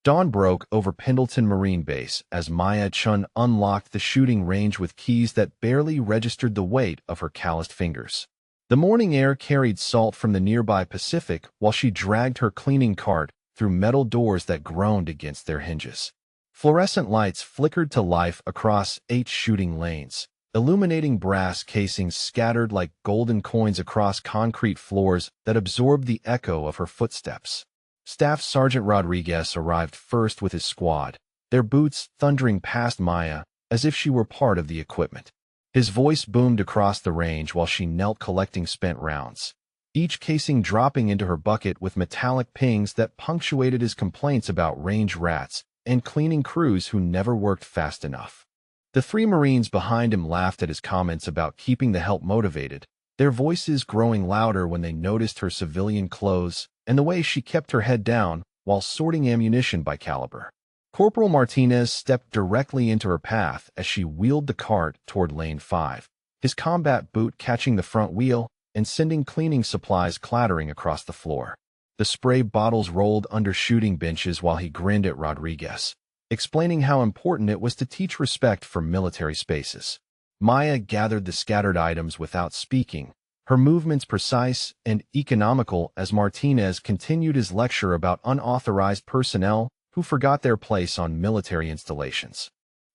Dawn broke over Pendleton Marine Base as Maya Chun unlocked the shooting range with keys that barely registered the weight of her calloused fingers. The morning air carried salt from the nearby Pacific while she dragged her cleaning cart through metal doors that groaned against their hinges. Fluorescent lights flickered to life across 8 shooting lanes, illuminating brass casings scattered like golden coins across concrete floors that absorbed the echo of her footsteps. Staff Sergeant Rodriguez arrived first with his squad, their boots thundering past Maya as if she were part of the equipment. His voice boomed across the range while she knelt collecting spent rounds, each casing dropping into her bucket with metallic pings that punctuated his complaints about range rats and cleaning crews who never worked fast enough. The 3 Marines behind him laughed at his comments about keeping the help motivated, their voices growing louder when they noticed her civilian clothes and the way she kept her head down while sorting ammunition by caliber. Corporal Martinez stepped directly into her path as she wheeled the cart toward Lane 5, his combat boot catching the front wheel and sending cleaning supplies clattering across the floor. The spray bottles rolled under shooting benches while he grinned at Rodriguez, explaining how important it was to teach respect for military spaces. Maya gathered the scattered items without speaking, her movements precise and economical as Martinez continued his lecture about unauthorized personnel who forgot their place on military installations.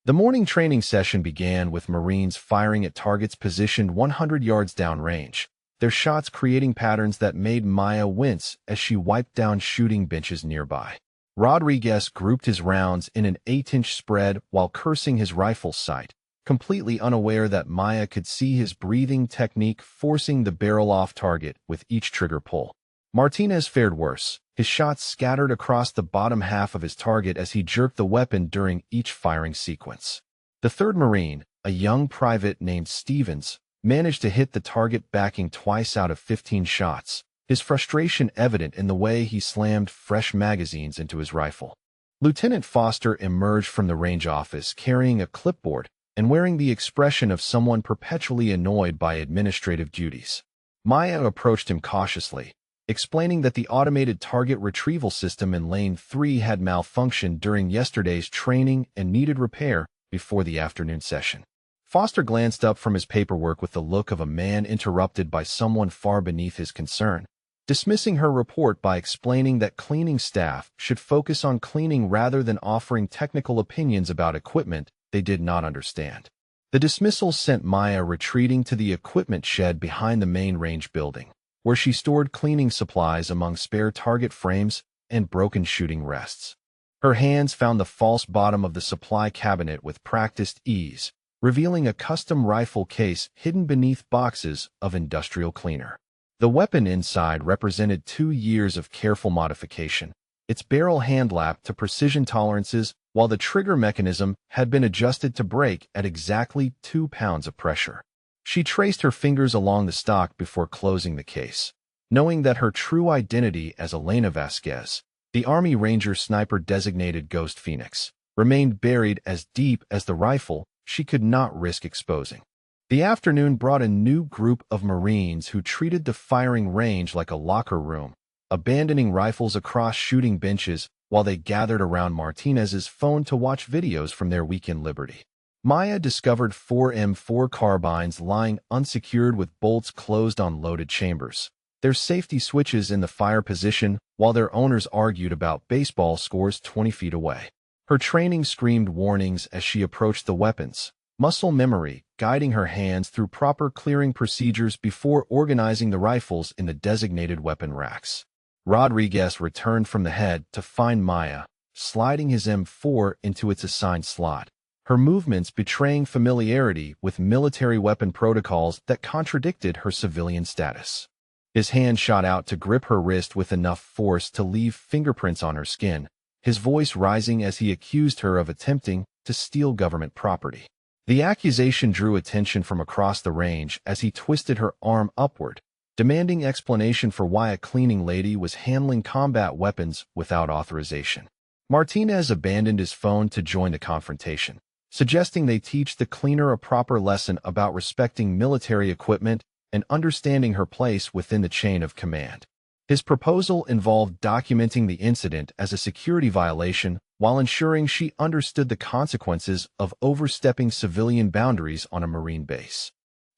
The morning training session began with Marines firing at targets positioned 100 yards downrange, their shots creating patterns that made Maya wince as she wiped down shooting benches nearby. Rodriguez grouped his rounds in an 8-inch spread while cursing his rifle sight, completely unaware that Maya could see his breathing technique forcing the barrel off target with each trigger pull. Martinez fared worse, his shots scattered across the bottom half of his target as he jerked the weapon during each firing sequence. The 3rd Marine, a young private named Stevens, managed to hit the target backing twice out of 15 shots, his frustration evident in the way he slammed fresh magazines into his rifle. Lieutenant Foster emerged from the range office carrying a clipboard and wearing the expression of someone perpetually annoyed by administrative duties. Maya approached him cautiously, explaining that the automated target retrieval system in Lane 3 had malfunctioned during yesterday's training and needed repair before the afternoon session. Foster glanced up from his paperwork with the look of a man interrupted by someone far beneath his concern, dismissing her report by explaining that cleaning staff should focus on cleaning rather than offering technical opinions about equipment they did not understand. The dismissal sent Maya retreating to the equipment shed behind the main range building, where she stored cleaning supplies among spare target frames and broken shooting rests. Her hands found the false bottom of the supply cabinet with practiced ease, revealing a custom rifle case hidden beneath boxes of industrial cleaner. The weapon inside represented 2 years of careful modification, its barrel hand-lapped to precision tolerances while the trigger mechanism had been adjusted to break at exactly 2 pounds of pressure. She traced her fingers along the stock before closing the case, knowing that her true identity as Elena Vasquez, the Army Ranger sniper designated Ghost Phoenix, remained buried as deep as the rifle she could not risk exposing. The afternoon brought a new group of Marines who treated the firing range like a locker room, abandoning rifles across shooting benches while they gathered around Martinez's phone to watch videos from their weekend liberty. Maya discovered 4 M4 carbines lying unsecured with bolts closed on loaded chambers, their safety switches in the fire position while their owners argued about baseball scores 20 feet away. Her training screamed warnings as she approached the weapons, muscle memory guiding her hands through proper clearing procedures before organizing the rifles in the designated weapon racks. Rodriguez returned from the head to find Maya, sliding his M4 into its assigned slot, her movements betraying familiarity with military weapon protocols that contradicted her civilian status. His hand shot out to grip her wrist with enough force to leave fingerprints on her skin, his voice rising as he accused her of attempting to steal government property. The accusation drew attention from across the range as he twisted her arm upward, demanding explanation for why a cleaning lady was handling combat weapons without authorization. Martinez abandoned his phone to join the confrontation, suggesting they teach the cleaner a proper lesson about respecting military equipment and understanding her place within the chain of command. His proposal involved documenting the incident as a security violation while ensuring she understood the consequences of overstepping civilian boundaries on a Marine base.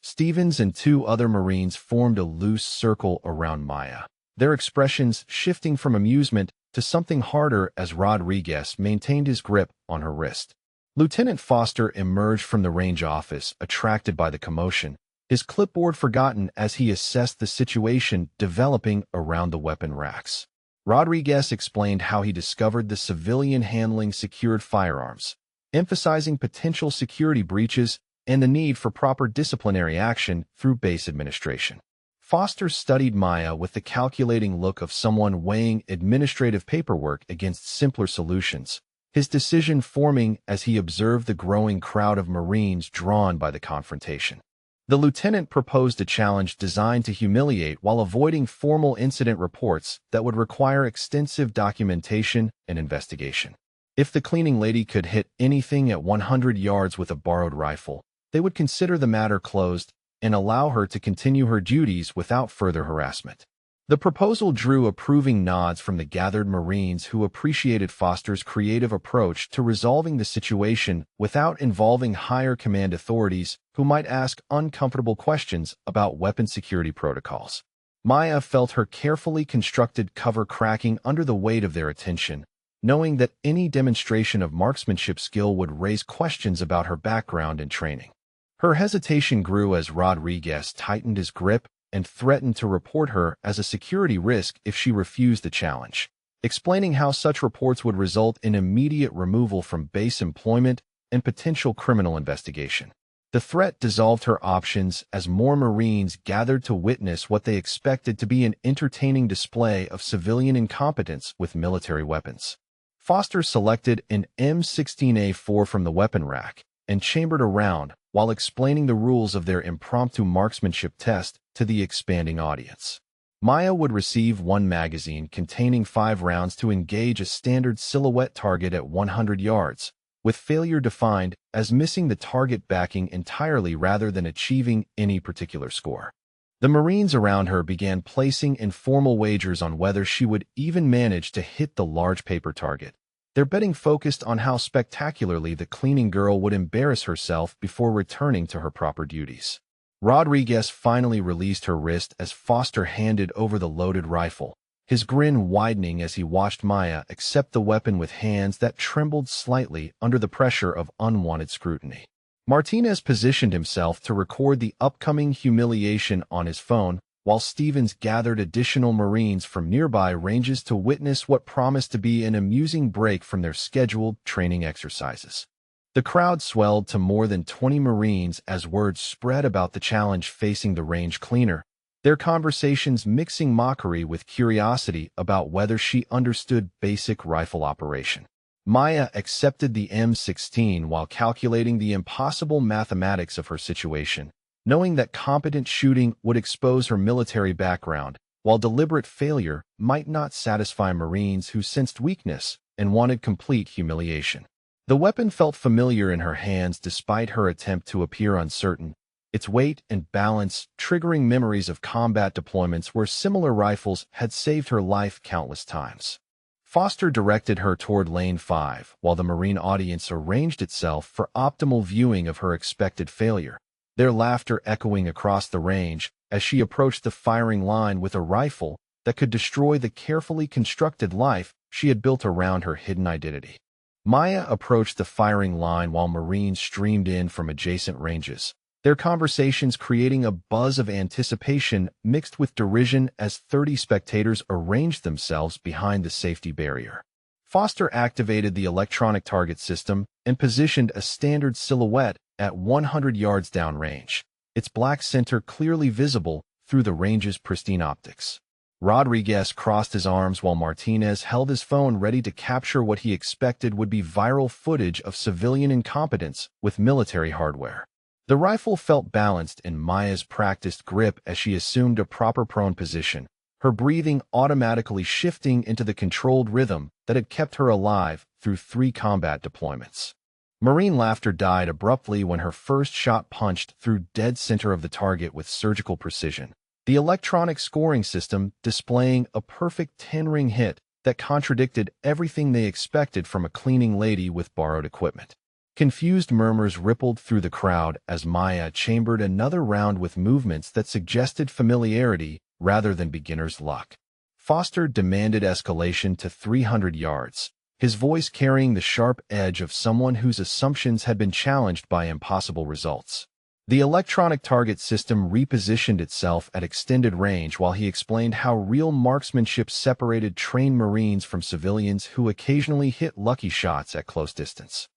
Stevens and two other Marines formed a loose circle around Maya, their expressions shifting from amusement to something harder as Rodriguez maintained his grip on her wrist. Lieutenant Foster emerged from the range office, attracted by the commotion, his clipboard forgotten as he assessed the situation developing around the weapon racks. Rodriguez explained how he discovered the civilian handling secured firearms, emphasizing potential security breaches and the need for proper disciplinary action through base administration. Foster studied Maya with the calculating look of someone weighing administrative paperwork against simpler solutions, his decision forming as he observed the growing crowd of Marines drawn by the confrontation. The lieutenant proposed a challenge designed to humiliate while avoiding formal incident reports that would require extensive documentation and investigation. If the cleaning lady could hit anything at 100 yards with a borrowed rifle, they would consider the matter closed and allow her to continue her duties without further harassment. The proposal drew approving nods from the gathered Marines who appreciated Foster's creative approach to resolving the situation without involving higher command authorities who might ask uncomfortable questions about weapon security protocols. Maya felt her carefully constructed cover cracking under the weight of their attention, knowing that any demonstration of marksmanship skill would raise questions about her background and training. Her hesitation grew as Rodriguez tightened his grip and threatened to report her as a security risk if she refused the challenge, explaining how such reports would result in immediate removal from base employment and potential criminal investigation. The threat dissolved her options as more Marines gathered to witness what they expected to be an entertaining display of civilian incompetence with military weapons. Foster selected an M16A4 from the weapon rack and chambered a round while explaining the rules of their impromptu marksmanship test to the expanding audience. Maya would receive one magazine containing 5 rounds to engage a standard silhouette target at 100 yards, with failure defined as missing the target backing entirely rather than achieving any particular score. The Marines around her began placing informal wagers on whether she would even manage to hit the large paper target. Their betting focused on how spectacularly the cleaning girl would embarrass herself before returning to her proper duties. Rodriguez finally released her wrist as Foster handed over the loaded rifle, his grin widening as he watched Maya accept the weapon with hands that trembled slightly under the pressure of unwanted scrutiny. Martinez positioned himself to record the upcoming humiliation on his phone, while Stevens gathered additional Marines from nearby ranges to witness what promised to be an amusing break from their scheduled training exercises. The crowd swelled to more than 20 Marines as word spread about the challenge facing the range cleaner, their conversations mixing mockery with curiosity about whether she understood basic rifle operation. Maya accepted the M16 while calculating the impossible mathematics of her situation, knowing that competent shooting would expose her military background, while deliberate failure might not satisfy Marines who sensed weakness and wanted complete humiliation. The weapon felt familiar in her hands despite her attempt to appear uncertain, its weight and balance triggering memories of combat deployments where similar rifles had saved her life countless times. Foster directed her toward Lane 5 while the Marine audience arranged itself for optimal viewing of her expected failure, their laughter echoing across the range as she approached the firing line with a rifle that could destroy the carefully constructed life she had built around her hidden identity. Maya approached the firing line while Marines streamed in from adjacent ranges, their conversations creating a buzz of anticipation mixed with derision as 30 spectators arranged themselves behind the safety barrier. Foster activated the electronic target system and positioned a standard silhouette at 100 yards downrange, its black center clearly visible through the range's pristine optics. Rodriguez crossed his arms while Martinez held his phone ready to capture what he expected would be viral footage of civilian incompetence with military hardware. The rifle felt balanced in Maya's practiced grip as she assumed a proper prone position, her breathing automatically shifting into the controlled rhythm that had kept her alive through 3 combat deployments. Marine laughter died abruptly when her first shot punched through dead center of the target with surgical precision, the electronic scoring system displaying a perfect 10-ring hit that contradicted everything they expected from a cleaning lady with borrowed equipment. Confused murmurs rippled through the crowd as Maya chambered another round with movements that suggested familiarity rather than beginner's luck. Foster demanded escalation to 300 yards, his voice carrying the sharp edge of someone whose assumptions had been challenged by impossible results. The electronic target system repositioned itself at extended range while he explained how real marksmanship separated trained Marines from civilians who occasionally hit lucky shots at close distance.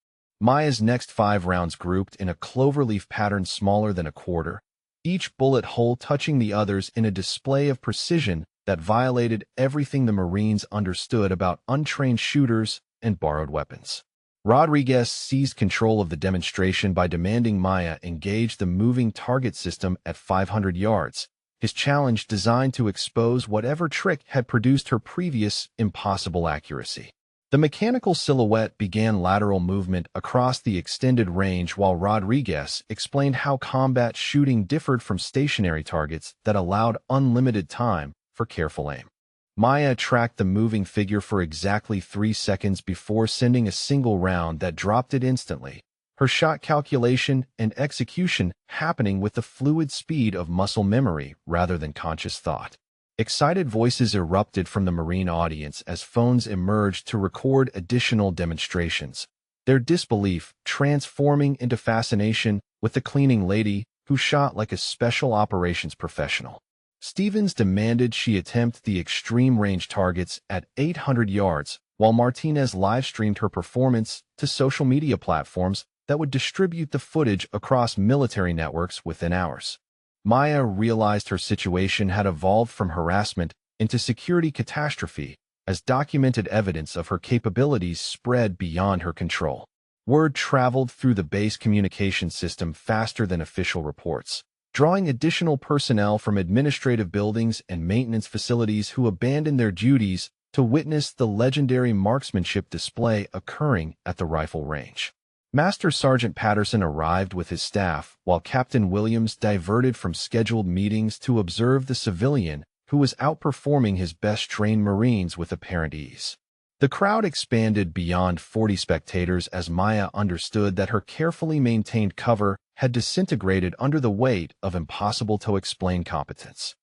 Maya's next 5 rounds grouped in a cloverleaf pattern smaller than a quarter, each bullet hole touching the others in a display of precision that violated everything the Marines understood about untrained shooters and borrowed weapons. Rodriguez seized control of the demonstration by demanding Maya engage the moving target system at 500 yards, his challenge designed to expose whatever trick had produced her previous impossible accuracy. The mechanical silhouette began lateral movement across the extended range while Rodriguez explained how combat shooting differed from stationary targets that allowed unlimited time for careful aim. Maya tracked the moving figure for exactly 3 seconds before sending a single round that dropped it instantly, her shot calculation and execution happening with the fluid speed of muscle memory rather than conscious thought. Excited voices erupted from the Marine audience as phones emerged to record additional demonstrations, their disbelief transforming into fascination with the cleaning lady who shot like a special operations professional. Stevens demanded she attempt the extreme range targets at 800 yards, while Martinez live-streamed her performance to social media platforms that would distribute the footage across military networks within hours. Maya realized her situation had evolved from harassment into security catastrophe as documented evidence of her capabilities spread beyond her control. Word traveled through the base communication system faster than official reports, drawing additional personnel from administrative buildings and maintenance facilities who abandoned their duties to witness the legendary marksmanship display occurring at the rifle range. Master Sergeant Patterson arrived with his staff, while Captain Williams diverted from scheduled meetings to observe the civilian who was outperforming his best-trained Marines with apparent ease. The crowd expanded beyond 40 spectators as Maya understood that her carefully maintained cover had disintegrated under the weight of impossible-to-explain competence.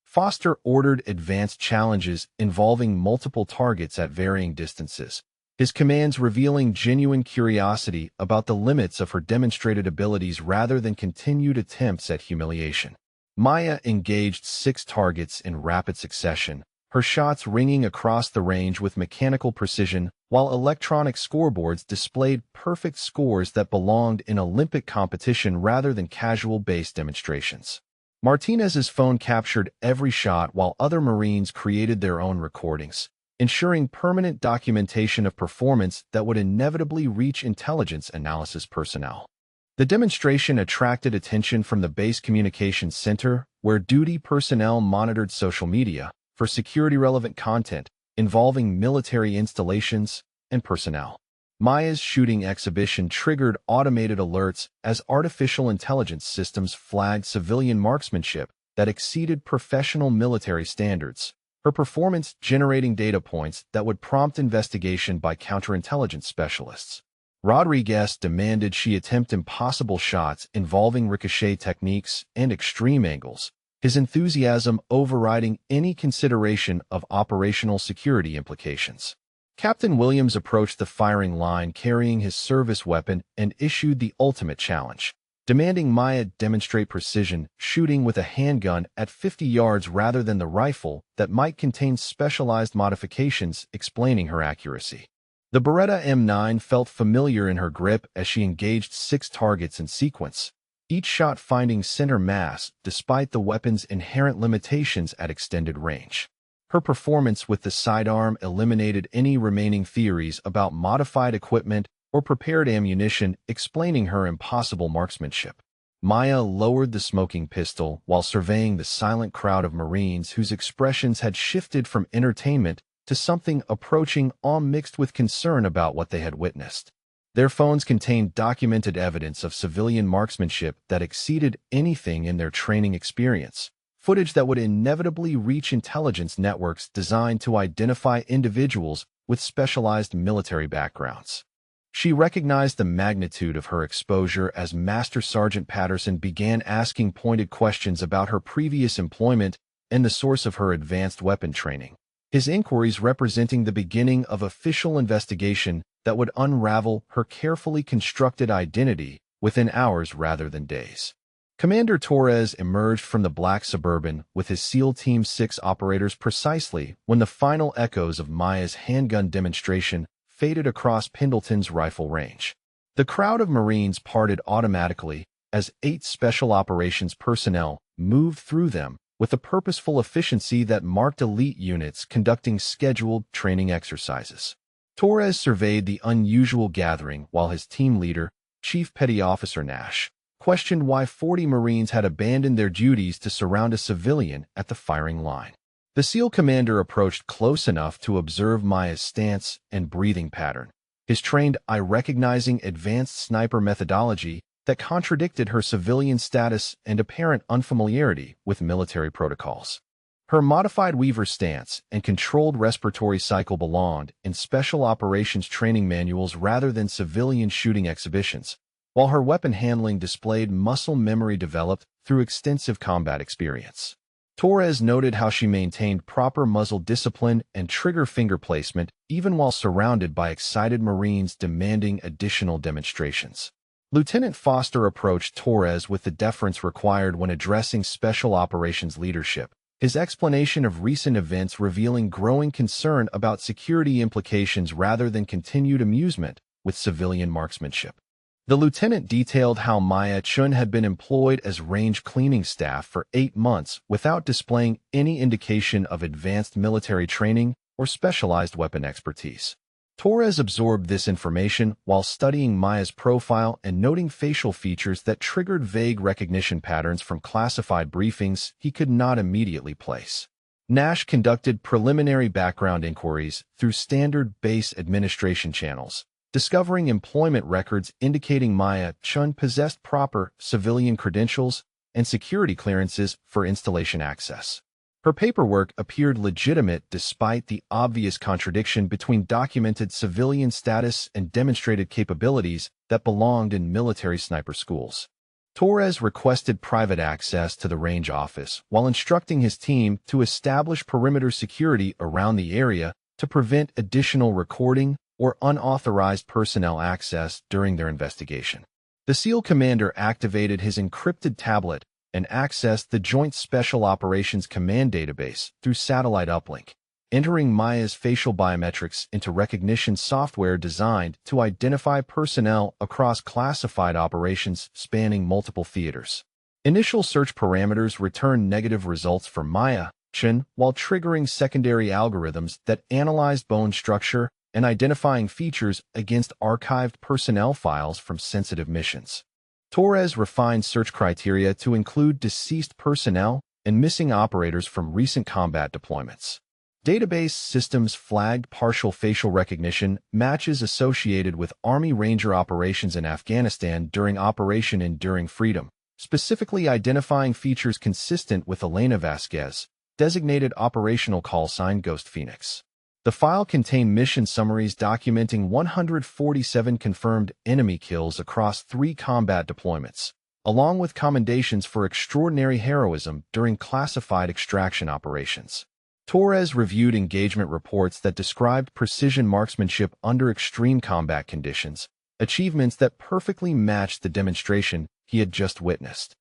Foster ordered advanced challenges involving multiple targets at varying distances, his commands revealing genuine curiosity about the limits of her demonstrated abilities rather than continued attempts at humiliation. Maya engaged 6 targets in rapid succession, her shots ringing across the range with mechanical precision, while electronic scoreboards displayed perfect scores that belonged in Olympic competition rather than casual-based demonstrations. Martinez's phone captured every shot while other Marines created their own recordings, ensuring permanent documentation of performance that would inevitably reach intelligence analysis personnel. The demonstration attracted attention from the base communications center, where duty personnel monitored social media for security-relevant content involving military installations and personnel. Maya's shooting exhibition triggered automated alerts as artificial intelligence systems flagged civilian marksmanship that exceeded professional military standards, her performance generating data points that would prompt investigation by counterintelligence specialists. Rodriguez demanded she attempt impossible shots involving ricochet techniques and extreme angles, his enthusiasm overriding any consideration of operational security implications. Captain Williams approached the firing line carrying his service weapon and issued the ultimate challenge, demanding Maya demonstrate precision shooting with a handgun at 50 yards rather than the rifle that might contain specialized modifications explaining her accuracy. The Beretta M9 felt familiar in her grip as she engaged 6 targets in sequence, each shot finding center mass despite the weapon's inherent limitations at extended range. Her performance with the sidearm eliminated any remaining theories about modified equipment or prepared ammunition explaining her impossible marksmanship. Maya lowered the smoking pistol while surveying the silent crowd of Marines whose expressions had shifted from entertainment to something approaching awe mixed with concern about what they had witnessed. Their phones contained documented evidence of civilian marksmanship that exceeded anything in their training experience, footage that would inevitably reach intelligence networks designed to identify individuals with specialized military backgrounds. She recognized the magnitude of her exposure as Master Sergeant Patterson began asking pointed questions about her previous employment and the source of her advanced weapon training. His inquiries representing the beginning of official investigation that would unravel her carefully constructed identity within hours rather than days. Commander Torres emerged from the black Suburban with his SEAL Team 6 operators precisely when the final echoes of Maya's handgun demonstration faded across Pendleton's rifle range. The crowd of Marines parted automatically as 8 Special Operations personnel moved through them with a purposeful efficiency that marked elite units conducting scheduled training exercises. Torres surveyed the unusual gathering while his team leader, Chief Petty Officer Nash, questioned why 40 Marines had abandoned their duties to surround a civilian at the firing line. The SEAL commander approached close enough to observe Maya's stance and breathing pattern, his trained eye recognizing advanced sniper methodology that contradicted her civilian status and apparent unfamiliarity with military protocols. Her modified Weaver stance and controlled respiratory cycle belonged in special operations training manuals rather than civilian shooting exhibitions, while her weapon handling displayed muscle memory developed through extensive combat experience. Torres noted how she maintained proper muzzle discipline and trigger finger placement even while surrounded by excited Marines demanding additional demonstrations. Lieutenant Foster approached Torres with the deference required when addressing special operations leadership, his explanation of recent events revealing growing concern about security implications rather than continued amusement with civilian marksmanship. The lieutenant detailed how Maya Chun had been employed as range cleaning staff for 8 months without displaying any indication of advanced military training or specialized weapon expertise. Torres absorbed this information while studying Maya's profile and noting facial features that triggered vague recognition patterns from classified briefings he could not immediately place. Nash conducted preliminary background inquiries through standard base administration channels, discovering employment records indicating Maya Chun possessed proper civilian credentials and security clearances for installation access. Her paperwork appeared legitimate despite the obvious contradiction between documented civilian status and demonstrated capabilities that belonged in military sniper schools. Torres requested private access to the range office while instructing his team to establish perimeter security around the area to prevent additional recording or unauthorized personnel access during their investigation. The SEAL commander activated his encrypted tablet and accessed the Joint Special Operations Command database through satellite uplink, entering Maya's facial biometrics into recognition software designed to identify personnel across classified operations spanning multiple theaters. Initial search parameters returned negative results for Maya Chun while triggering secondary algorithms that analyzed bone structure and identifying features against archived personnel files from sensitive missions. Torres refined search criteria to include deceased personnel and missing operators from recent combat deployments. Database systems flagged partial facial recognition matches associated with Army Ranger operations in Afghanistan during Operation Enduring Freedom, specifically identifying features consistent with Elena Vasquez, designated operational call sign Ghost Phoenix. The file contained mission summaries documenting 147 confirmed enemy kills across 3 combat deployments, along with commendations for extraordinary heroism during classified extraction operations. Torres reviewed engagement reports that described precision marksmanship under extreme combat conditions, achievements that perfectly matched the demonstration he had just witnessed.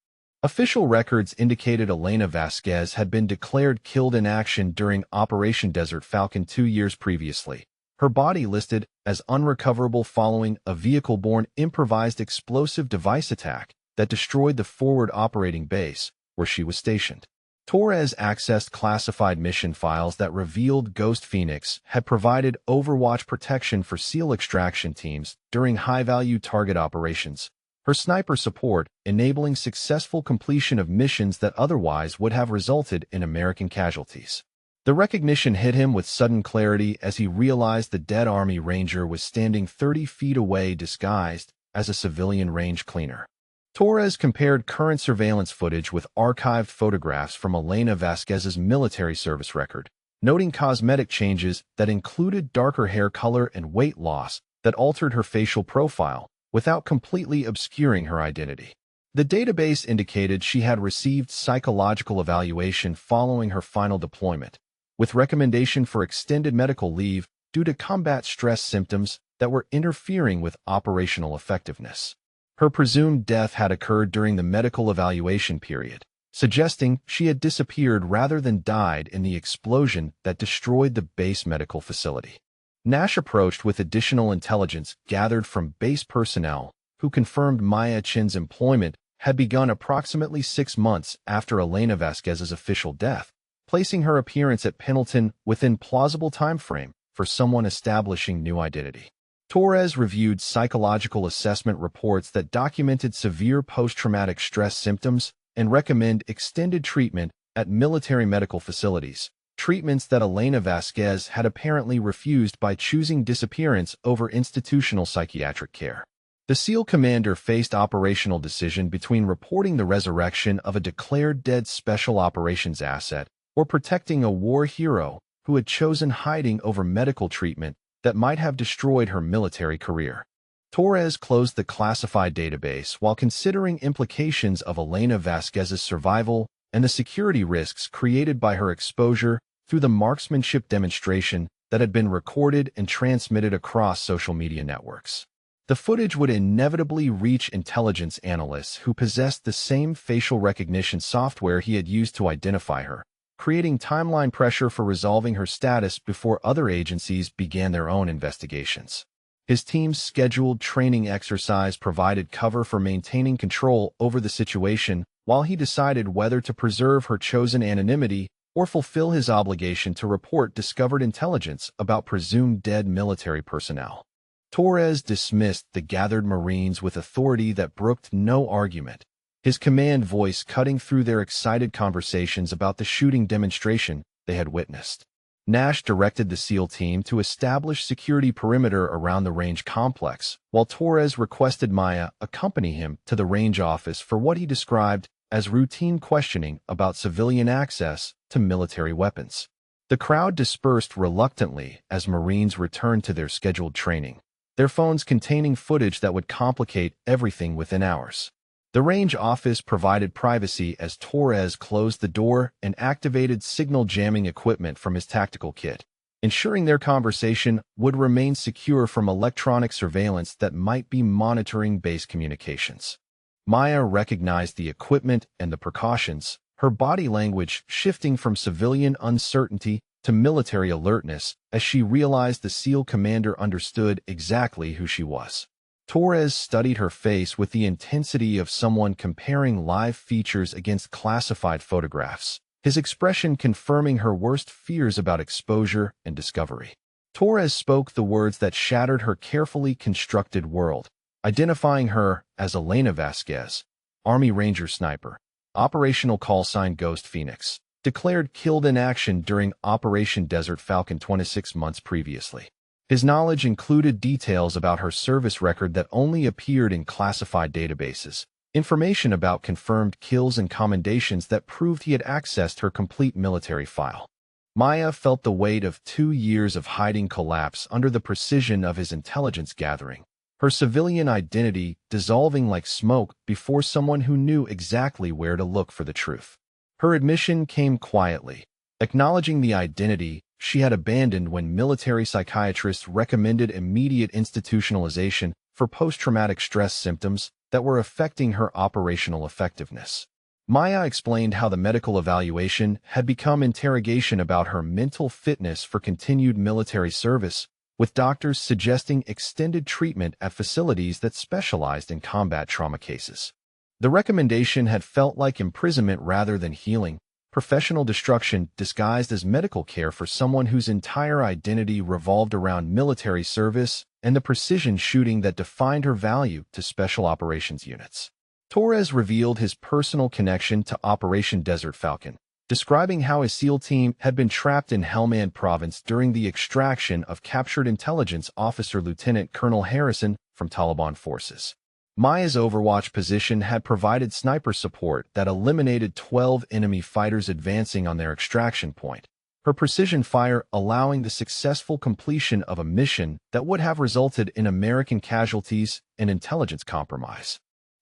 Official records indicated Elena Vasquez had been declared killed in action during Operation Desert Falcon 2 years previously, her body listed as unrecoverable following a vehicle-borne improvised explosive device attack that destroyed the forward operating base where she was stationed. Torres accessed classified mission files that revealed Ghost Phoenix had provided overwatch protection for SEAL extraction teams during high-value target operations, her sniper support enabling successful completion of missions that otherwise would have resulted in American casualties. The recognition hit him with sudden clarity as he realized the dead Army Ranger was standing 30 feet away disguised as a civilian range cleaner. Torres compared current surveillance footage with archived photographs from Elena Vasquez's military service record, noting cosmetic changes that included darker hair color and weight loss that altered her facial profile without completely obscuring her identity. The database indicated she had received psychological evaluation following her final deployment, with recommendation for extended medical leave due to combat stress symptoms that were interfering with operational effectiveness. Her presumed death had occurred during the medical evaluation period, suggesting she had disappeared rather than died in the explosion that destroyed the base medical facility. Nash approached with additional intelligence gathered from base personnel who confirmed Maya Chin's employment had begun approximately 6 months after Elena Vasquez's official death, placing her appearance at Pendleton within plausible time frame for someone establishing new identity. Torres reviewed psychological assessment reports that documented severe post-traumatic stress symptoms and recommend extended treatment at military medical facilities, treatments that Elena Vasquez had apparently refused by choosing disappearance over institutional psychiatric care. The SEAL commander faced operational decision between reporting the resurrection of a declared dead special operations asset or protecting a war hero who had chosen hiding over medical treatment that might have destroyed her military career. Torres closed the classified database while considering implications of Elena Vasquez's survival and the security risks created by her exposure through the marksmanship demonstration that had been recorded and transmitted across social media networks. The footage would inevitably reach intelligence analysts who possessed the same facial recognition software he had used to identify her, creating timeline pressure for resolving her status before other agencies began their own investigations. His team's scheduled training exercise provided cover for maintaining control over the situation while he decided whether to preserve her chosen anonymity or fulfill his obligation to report discovered intelligence about presumed dead military personnel. Torres dismissed the gathered Marines with authority that brooked no argument, his command voice cutting through their excited conversations about the shooting demonstration they had witnessed. Nash directed the SEAL team to establish security perimeter around the range complex, while Torres requested Maya accompany him to the range office for what he described as routine questioning about civilian access to military weapons. The crowd dispersed reluctantly as Marines returned to their scheduled training, their phones containing footage that would complicate everything within hours. The range office provided privacy as Torres closed the door and activated signal jamming equipment from his tactical kit, ensuring their conversation would remain secure from electronic surveillance that might be monitoring base communications. Maya recognized the equipment and the precautions, her body language shifting from civilian uncertainty to military alertness as she realized the SEAL commander understood exactly who she was. Torres studied her face with the intensity of someone comparing live features against classified photographs, his expression confirming her worst fears about exposure and discovery. Torres spoke the words that shattered her carefully constructed world, identifying her as Elena Vasquez, Army Ranger Sniper, operational call sign Ghost Phoenix, declared killed in action during Operation Desert Falcon 26 months previously. His knowledge included details about her service record that only appeared in classified databases, information about confirmed kills and commendations that proved he had accessed her complete military file. Maya felt the weight of 2 years of hiding collapse under the precision of his intelligence gathering, her civilian identity dissolving like smoke before someone who knew exactly where to look for the truth. Her admission came quietly, acknowledging the identity she had abandoned when military psychiatrists recommended immediate institutionalization for post-traumatic stress symptoms that were affecting her operational effectiveness. Maya explained how the medical evaluation had become interrogation about her mental fitness for continued military service, with doctors suggesting extended treatment at facilities that specialized in combat trauma cases. The recommendation had felt like imprisonment rather than healing, professional destruction disguised as medical care for someone whose entire identity revolved around military service and the precision shooting that defined her value to special operations units. Torres revealed his personal connection to Operation Desert Falcon, describing how his SEAL team had been trapped in Helmand Province during the extraction of captured intelligence officer Lieutenant Colonel Harrison from Taliban forces. Maya's Overwatch position had provided sniper support that eliminated 12 enemy fighters advancing on their extraction point, her precision fire allowing the successful completion of a mission that would have resulted in American casualties and intelligence compromise.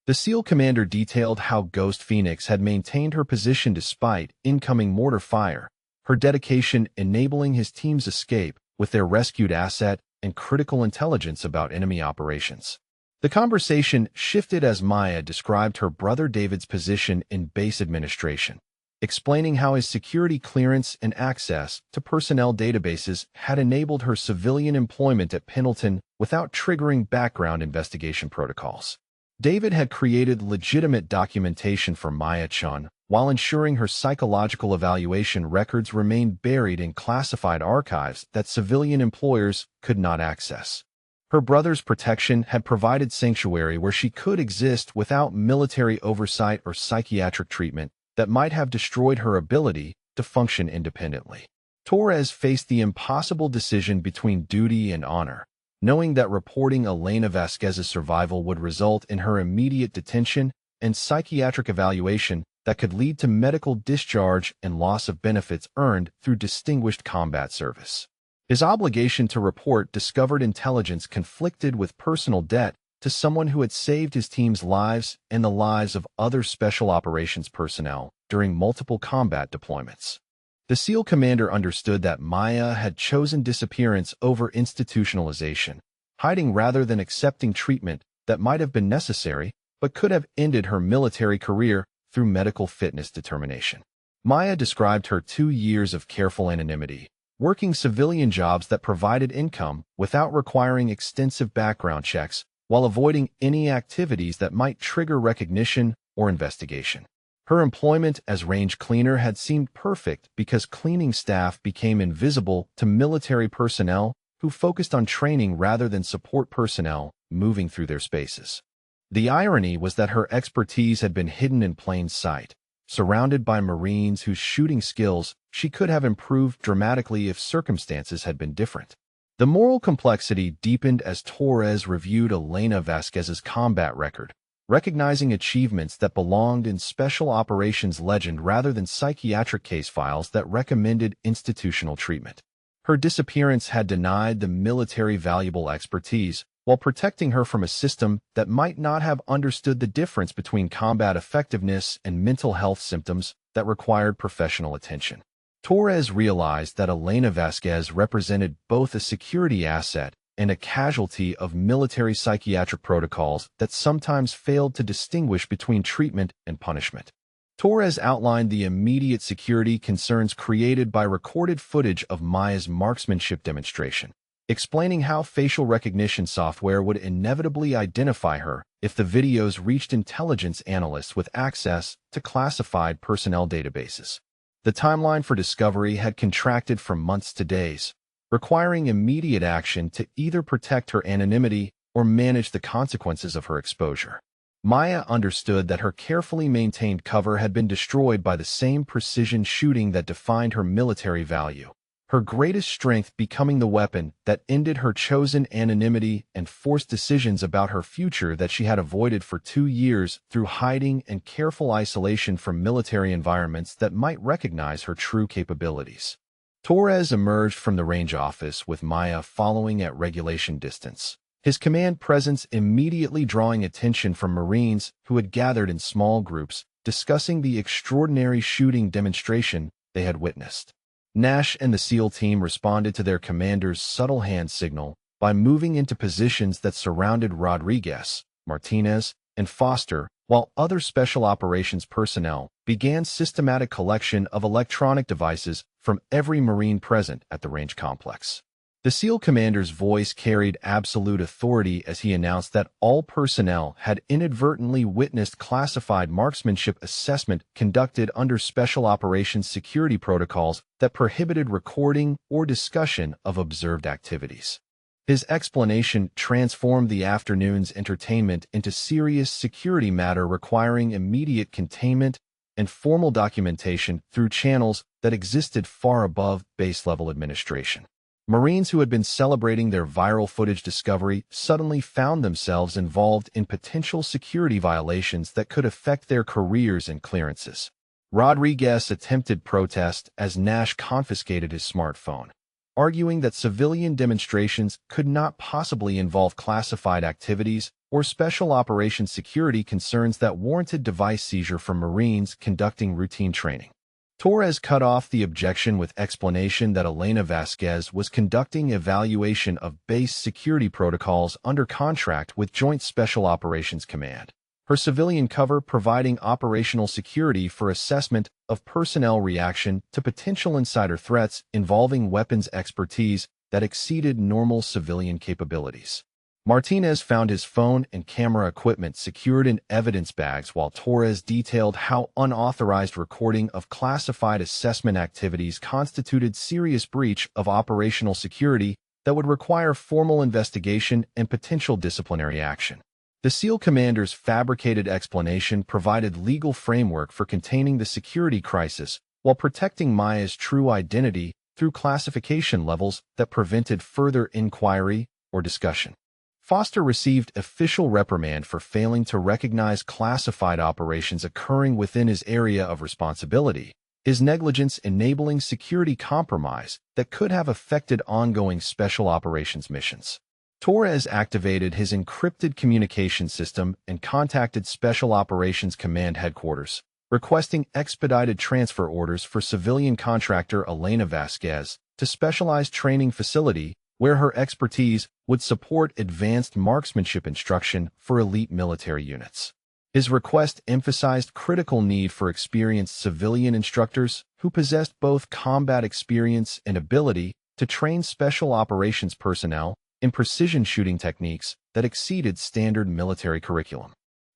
The SEAL commander detailed how Ghost Phoenix had maintained her position despite incoming mortar fire, her dedication enabling his team's escape with their rescued asset and critical intelligence about enemy operations. The conversation shifted as Maya described her brother David's position in base administration, explaining how his security clearance and access to personnel databases had enabled her civilian employment at Pendleton without triggering background investigation protocols. David had created legitimate documentation for Maya Chun while ensuring her psychological evaluation records remained buried in classified archives that civilian employers could not access. Her brother's protection had provided sanctuary where she could exist without military oversight or psychiatric treatment that might have destroyed her ability to function independently. Torres faced the impossible decision between duty and honor, knowing that reporting Elena Vasquez's survival would result in her immediate detention and psychiatric evaluation that could lead to medical discharge and loss of benefits earned through distinguished combat service. His obligation to report discovered intelligence conflicted with personal debt to someone who had saved his team's lives and the lives of other special operations personnel during multiple combat deployments. The SEAL commander understood that Maya had chosen disappearance over institutionalization, hiding rather than accepting treatment that might have been necessary but could have ended her military career through medical fitness determination. Maya described her 2 years of careful anonymity, working civilian jobs that provided income without requiring extensive background checks while avoiding any activities that might trigger recognition or investigation. Her employment as range cleaner had seemed perfect because cleaning staff became invisible to military personnel who focused on training rather than support personnel moving through their spaces. The irony was that her expertise had been hidden in plain sight, surrounded by Marines whose shooting skills she could have improved dramatically if circumstances had been different. The moral complexity deepened as Torres reviewed Elena Vasquez's combat record, recognizing achievements that belonged in special operations legend rather than psychiatric case files that recommended institutional treatment. Her disappearance had denied the military valuable expertise, while protecting her from a system that might not have understood the difference between combat effectiveness and mental health symptoms that required professional attention. Torres realized that Elena Vasquez represented both a security asset and a casualty of military psychiatric protocols that sometimes failed to distinguish between treatment and punishment. Torres outlined the immediate security concerns created by recorded footage of Maya's marksmanship demonstration, explaining how facial recognition software would inevitably identify her if the videos reached intelligence analysts with access to classified personnel databases. The timeline for discovery had contracted from months to days, requiring immediate action to either protect her anonymity or manage the consequences of her exposure. Maya understood that her carefully maintained cover had been destroyed by the same precision shooting that defined her military value, her greatest strength becoming the weapon that ended her chosen anonymity and forced decisions about her future that she had avoided for 2 years through hiding and careful isolation from military environments that might recognize her true capabilities. Torres emerged from the range office with Maya following at regulation distance, his command presence immediately drawing attention from Marines who had gathered in small groups discussing the extraordinary shooting demonstration they had witnessed. Nash and the SEAL team responded to their commander's subtle hand signal by moving into positions that surrounded Rodriguez, Martinez, and Foster, while other special operations personnel began systematic collection of electronic devices from every Marine present at the range complex. The SEAL commander's voice carried absolute authority as he announced that all personnel had inadvertently witnessed classified marksmanship assessment conducted under special operations security protocols that prohibited recording or discussion of observed activities. His explanation transformed the afternoon's entertainment into serious security matter requiring immediate containment and formal documentation through channels that existed far above base-level administration. Marines who had been celebrating their viral footage discovery suddenly found themselves involved in potential security violations that could affect their careers and clearances. Rodriguez attempted protest as Nash confiscated his smartphone, arguing that civilian demonstrations could not possibly involve classified activities or special operations security concerns that warranted device seizure from Marines conducting routine training. Torres cut off the objection with explanation that Elena Vasquez was conducting evaluation of base security protocols under contract with Joint Special Operations Command, her civilian cover providing operational security for assessment of personnel reaction to potential insider threats involving weapons expertise that exceeded normal civilian capabilities. Martinez found his phone and camera equipment secured in evidence bags while Torres detailed how unauthorized recording of classified assessment activities constituted serious breach of operational security that would require formal investigation and potential disciplinary action. The SEAL commander's fabricated explanation provided legal framework for containing the security crisis while protecting Maya's true identity through classification levels that prevented further inquiry or discussion. Foster received official reprimand for failing to recognize classified operations occurring within his area of responsibility, his negligence enabling security compromise that could have affected ongoing special operations missions. Torres activated his encrypted communication system and contacted Special Operations Command headquarters, requesting expedited transfer orders for civilian contractor Elena Vasquez to specialized training facility where her expertise would support advanced marksmanship instruction for elite military units. His request emphasized critical need for experienced civilian instructors who possessed both combat experience and ability to train special operations personnel in precision shooting techniques that exceeded standard military curriculum.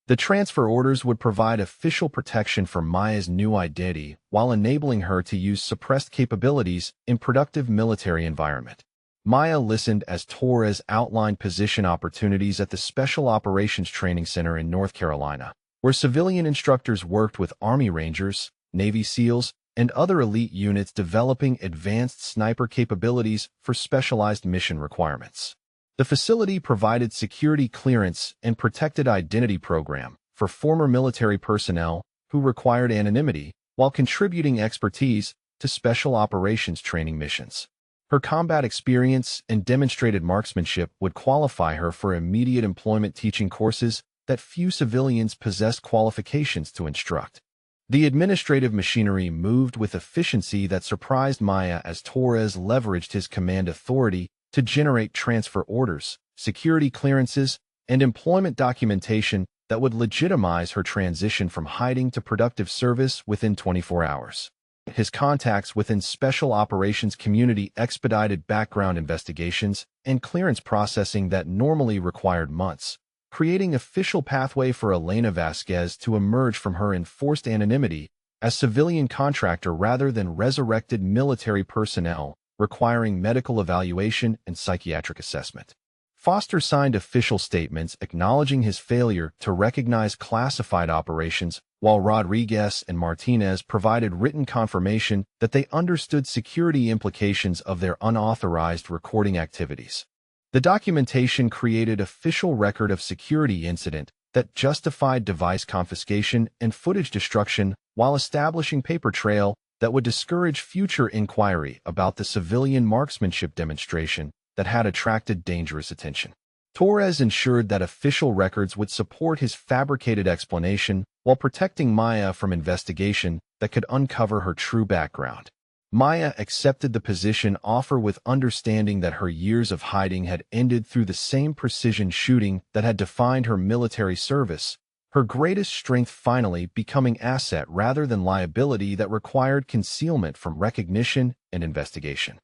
The transfer orders would provide official protection for Maya's new identity while enabling her to use suppressed capabilities in productive military environment. Maya listened as Torres outlined position opportunities at the Special Operations Training Center in North Carolina, where civilian instructors worked with Army Rangers, Navy SEALs, and other elite units developing advanced sniper capabilities for specialized mission requirements. The facility provided security clearance and protected identity program for former military personnel who required anonymity while contributing expertise to special operations training missions. Her combat experience and demonstrated marksmanship would qualify her for immediate employment teaching courses that few civilians possessed qualifications to instruct. The administrative machinery moved with efficiency that surprised Maya as Torres leveraged his command authority to generate transfer orders, security clearances, and employment documentation that would legitimize her transition from hiding to productive service within 24 hours. His contacts within Special Operations community expedited background investigations and clearance processing that normally required months, creating official pathway for Elena Vasquez to emerge from her enforced anonymity as civilian contractor rather than resurrected military personnel requiring medical evaluation and psychiatric assessment. Foster signed official statements acknowledging his failure to recognize classified operations, while Rodriguez and Martinez provided written confirmation that they understood security implications of their unauthorized recording activities. The documentation created official record of security incident that justified device confiscation and footage destruction while establishing paper trail that would discourage future inquiry about the civilian marksmanship demonstration that had attracted dangerous attention. Torres ensured that official records would support his fabricated explanation while protecting Maya from investigation that could uncover her true background. Maya accepted the position offer with understanding that her years of hiding had ended through the same precision shooting that had defined her military service, her greatest strength finally becoming asset rather than liability that required concealment from recognition and investigation.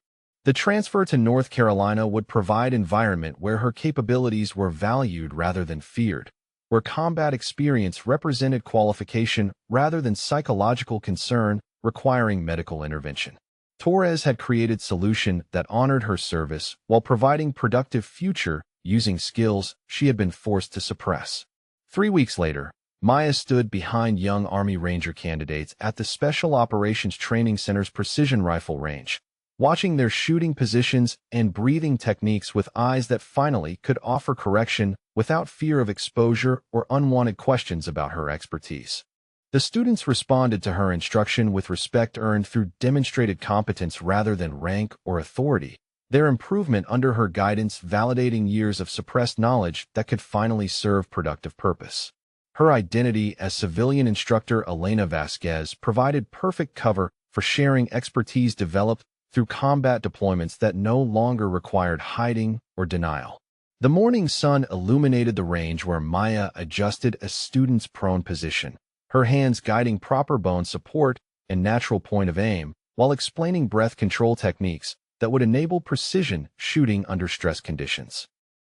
The transfer to North Carolina would provide an environment where her capabilities were valued rather than feared, where combat experience represented qualification rather than psychological concern requiring medical intervention. Torres had created a solution that honored her service while providing productive future using skills she had been forced to suppress. 3 weeks later, Maya stood behind young Army Ranger candidates at the Special Operations Training Center's precision rifle range, watching their shooting positions and breathing techniques with eyes that finally could offer correction without fear of exposure or unwanted questions about her expertise. The students responded to her instruction with respect earned through demonstrated competence rather than rank or authority, their improvement under her guidance validating years of suppressed knowledge that could finally serve productive purpose. Her identity as civilian instructor Elena Vasquez provided perfect cover for sharing expertise developed through combat deployments that no longer required hiding or denial. The morning sun illuminated the range where Maya adjusted a student's prone position, her hands guiding proper bone support and natural point of aim, while explaining breath control techniques that would enable precision shooting under stress conditions.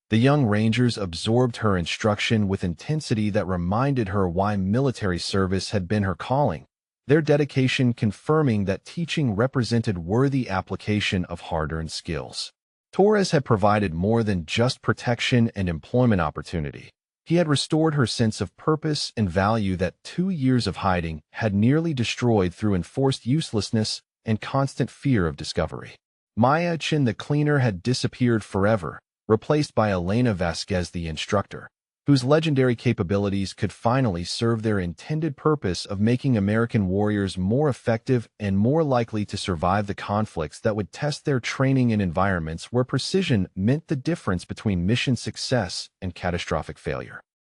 The young Rangers absorbed her instruction with intensity that reminded her why military service had been her calling, their dedication confirming that teaching represented worthy application of hard-earned skills. Torres had provided more than just protection and employment opportunity. He had restored her sense of purpose and value that 2 years of hiding had nearly destroyed through enforced uselessness and constant fear of discovery. Maya Chin the cleaner had disappeared forever, replaced by Elena Vasquez the instructor, whose legendary capabilities could finally serve their intended purpose of making American warriors more effective and more likely to survive the conflicts that would test their training in environments where precision meant the difference between mission success and catastrophic failure.